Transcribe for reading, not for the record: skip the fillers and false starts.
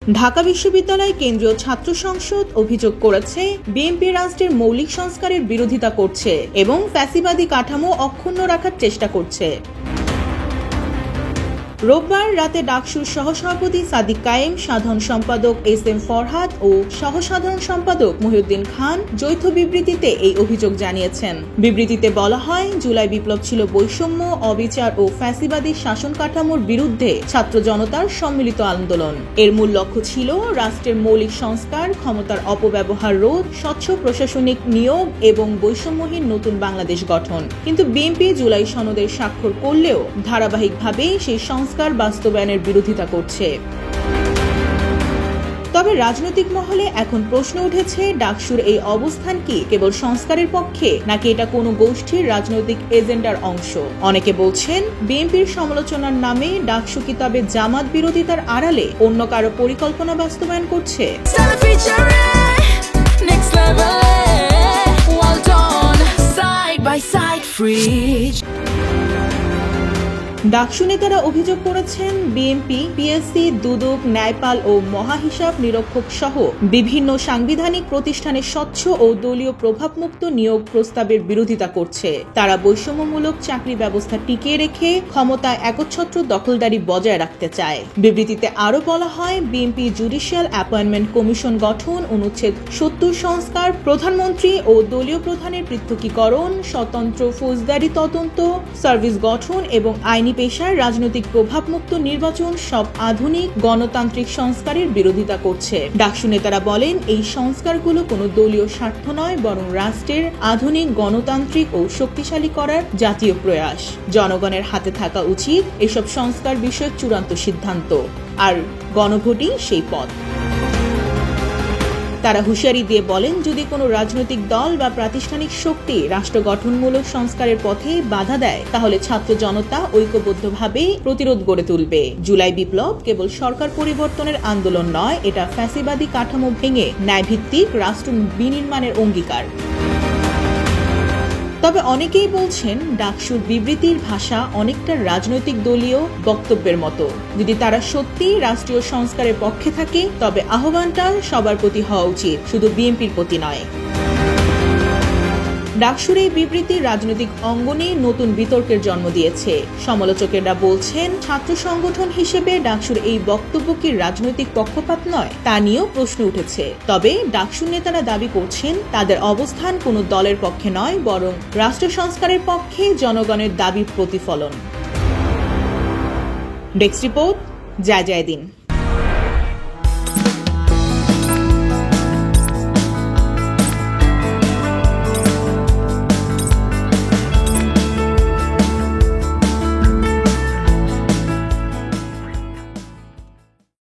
ঢাকা বিশ্ববিদ্যালয় কেন্দ্রীয় ছাত্র সংসদ অভিযোগ করেছে বিএনপি রাষ্ট্রের মৌলিক সংস্কারের বিরোধিতা করছে এবং ফ্যাসিবাদী কাঠামো অক্ষুণ্ণ রাখার চেষ্টা করছে। রোববার রাতে ডাকসুর সহসভাপতি সাদিক কায়েম, সাধারণ সম্পাদক এস.এম. ফরহাদ ও সহসাধারণ সম্পাদক মহিউদ্দিন খান যৌথ বিবৃতিতে এই অভিযোগ জানিয়েছেন। বিবৃতিতে বলা হয়, জুলাই বিপ্লব ছিল বৈষম্য, অবিচার ও ফ্যাসিবাদী শাসন কাঠামোর বিরুদ্ধে ছাত্র জনতার সম্মিলিত আন্দোলন। এর মূল লক্ষ্য ছিল রাষ্ট্রের মৌলিক সংস্কার, ক্ষমতার অপব্যবহার রোধ, স্বচ্ছ প্রশাসনিক নিয়োগ এবং বৈষম্যহীন নতুন বাংলাদেশ গঠন। কিন্তু বিএনপি জুলাই সনদের স্বাক্ষর করলেও ধারাবাহিকভাবে সেই সংস্কার বাস্তবায়নের বিরোধিতা করছে। তবে রাজনৈতিক মহলে এখন প্রশ্ন উঠেছে, ডাকসুর এই অবস্থান কি কেবল সংস্কারের পক্ষে নাকি এটা কোনো গোষ্ঠীর রাজনৈতিক এজেন্ডার অংশ। অনেকে বলছেন, বিএনপির সমালোচনার নামে ডাকসু কি তবে জামাত বিরোধিতার আড়ালে অন্য কারো পরিকল্পনা বাস্তবায়ন করছে। ডাকসু নেতারা অভিযোগ করেছেন, বিএনপি, পিএসসি, দুদক, ন্যায়পাল ও মহাহিসাব নিরীক্ষক সহ বিভিন্ন সাংবিধানিক প্রতিষ্ঠানে স্বচ্ছ ও দলীয় প্রভাবমুক্ত নিয়োগ প্রস্তাবের বিরোধিতা করছে। তারা বৈষম্যমূলক চাকরি ব্যবস্থা টিকিয়ে রেখে ক্ষমতায় একচ্ছত্র দখলদারি বজায় রাখতে চায়। বিবৃতিতে আরও বলা হয়, বিএনপি জুডিশিয়াল অ্যাপয়েন্টমেন্ট কমিশন গঠন, অনুচ্ছেদ ৭০ সংস্কার, প্রধানমন্ত্রী ও দলীয় প্রধানের পৃথকীকরণ, স্বতন্ত্র ফৌজদারি তদন্ত, সার্ভিস গঠন এবং আইনি পেশার রাজনৈতিক প্রভাবমুক্ত নির্বাচন সব আধুনিক গণতান্ত্রিক সংস্কারের বিরোধিতা করছে। ডাকসু নেতারা বলেন, এই সংস্কারগুলো কোনো দলীয় স্বার্থ নয়, বরং রাষ্ট্রের আধুনিক গণতান্ত্রিক ও শক্তিশালী করার জাতীয় প্রয়াস। জনগণের হাতে থাকা উচিত এসব সংস্কার বিষয়ক চূড়ান্ত সিদ্ধান্ত, আর গণভোটই সেই পথ। তারা হুঁশিয়ারি দিয়ে বলেন, যদি কোনো রাজনৈতিক দল বা প্রাতিষ্ঠানিক শক্তি রাষ্ট্র গঠনমূলক সংস্কারের পথে বাধা দেয়, তাহলে ছাত্র জনতা ঐক্যবদ্ধভাবে প্রতিরোধ গড়ে তুলবে। জুলাই বিপ্লব কেবল সরকার পরিবর্তনের আন্দোলন নয়, এটা ফ্যাসিবাদী কাঠামো ভেঙে ন্যায়ভিত্তিক রাষ্ট্র বিনির্মাণের অঙ্গীকার। তবে অনেকেই বলছেন, ডাকসুর বিবৃতির ভাষা অনেকটা রাজনৈতিক দলীয় বক্তব্যের মতো। যদি তারা সত্যি রাষ্ট্রীয় সংস্কারের পক্ষে থাকে, তবে আহ্বানটা সবার প্রতি হওয়া উচিত, শুধু বিএনপির প্রতি নয়। ডাকসুর এই বিবৃতি রাজনৈতিক অঙ্গনে নতুন বিতর্কের জন্ম দিয়েছে। সমালোচকেরা বলছেন, ছাত্র সংগঠন হিসেবে ডাকসুর এই বক্তব্য কি রাজনৈতিক পক্ষপাত নয়, তা নিয়েও প্রশ্ন উঠেছে। তবে ডাকসুর নেতারা দাবি করছেন, তাদের অবস্থান কোনো দলের পক্ষে নয়, বরং রাষ্ট্র সংস্কারের পক্ষে জনগণের দাবির প্রতিফলন। ডেস্ক রিপোর্ট, জয় জয় দিন।